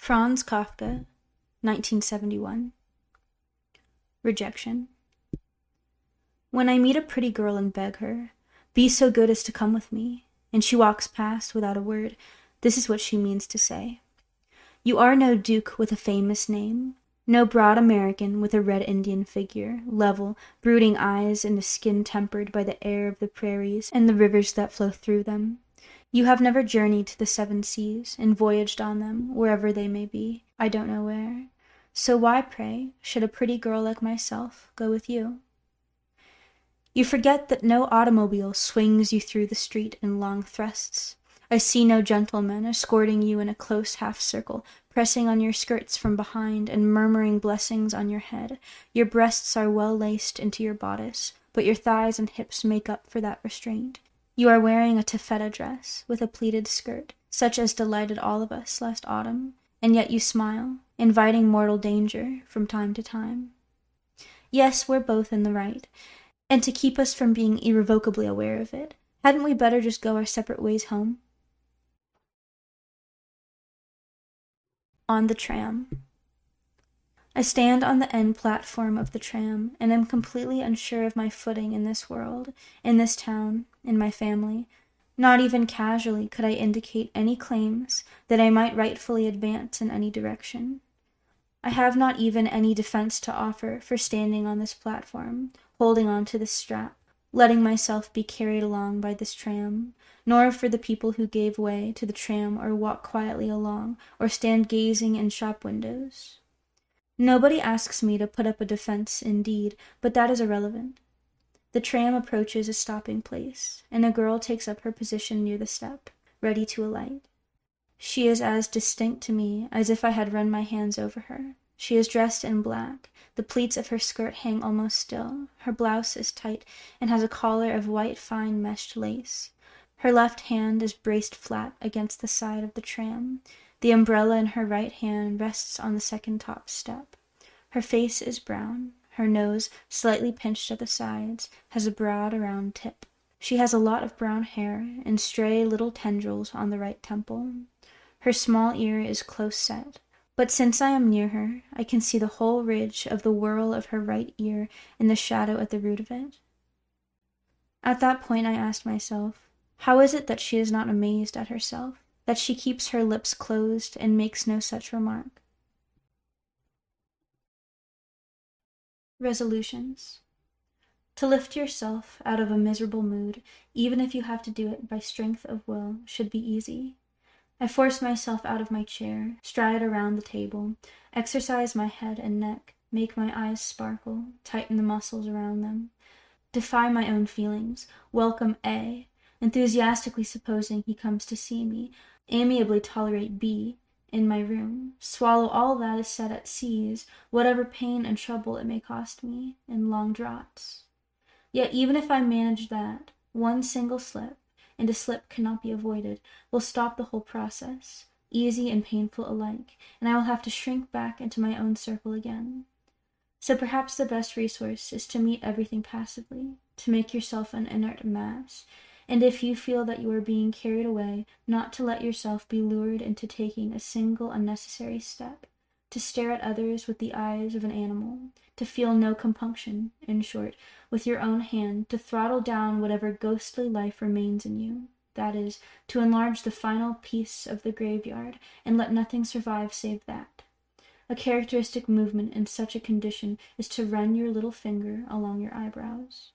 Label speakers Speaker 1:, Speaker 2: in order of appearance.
Speaker 1: Franz Kafka, 1971. Rejection. When I meet a pretty girl and beg her, "Be so good as to come with me," and she walks past without a word, this is what she means to say. You are no duke with a famous name, no broad American with a red Indian figure, level, brooding eyes, and a skin tempered by the air of the prairies and the rivers that flow through them. You have never journeyed to the seven seas, and voyaged on them, wherever they may be, I don't know where. So why, pray, should a pretty girl like myself go with you? You forget that no automobile swings you through the street in long thrusts. I see no gentleman escorting you in a close half-circle, pressing on your skirts from behind and murmuring blessings on your head. Your breasts are well laced into your bodice, but your thighs and hips make up for that restraint. You are wearing a taffeta dress with a pleated skirt, such as delighted all of us last autumn, and yet you smile, inviting mortal danger from time to time. Yes, we're both in the right, and to keep us from being irrevocably aware of it, hadn't we better just go our separate ways home? On the tram. I stand on the end platform of the tram, and am completely unsure of my footing in this world, in this town, in my family. Not even casually could I indicate any claims that I might rightfully advance in any direction. I have not even any defense to offer for standing on this platform, holding on to this strap, letting myself be carried along by this tram, nor for the people who gave way to the tram or walk quietly along, or stand gazing in shop windows. Nobody asks me to put up a defense, indeed, but that is irrelevant. The tram approaches a stopping place, and a girl takes up her position near the step, ready to alight. She is as distinct to me as if I had run my hands over her. She is dressed in black. The pleats of her skirt hang almost still. Her blouse is tight and has a collar of white fine meshed lace. Her left hand is braced flat against the side of the tram. The umbrella in her right hand rests on the second top step. Her face is brown. Her nose, slightly pinched at the sides, has a broad, round tip. She has a lot of brown hair and stray little tendrils on the right temple. Her small ear is close set, but since I am near her, I can see the whole ridge of the whorl of her right ear in the shadow at the root of it. At that point I asked myself, how is it that she is not amazed at herself, that she keeps her lips closed and makes no such remark? Resolutions. To lift yourself out of a miserable mood, even if you have to do it by strength of will, should be easy. I force myself out of my chair, stride around the table, exercise my head and neck, make my eyes sparkle, tighten the muscles around them, defy my own feelings, welcome A, enthusiastically supposing he comes to see me, amiably tolerate B in my room, swallow all that is said at C's, whatever pain and trouble it may cost me, in long draughts. Yet even if I manage that, one single slip, and a slip cannot be avoided, will stop the whole process, easy and painful alike, and I will have to shrink back into my own circle again. So perhaps the best resource is to meet everything passively, to make yourself an inert mass, and if you feel that you are being carried away, not to let yourself be lured into taking a single unnecessary step, to stare at others with the eyes of an animal, to feel no compunction, in short, with your own hand, to throttle down whatever ghostly life remains in you, that is, to enlarge the final piece of the graveyard, and let nothing survive save that. A characteristic movement in such a condition is to run your little finger along your eyebrows.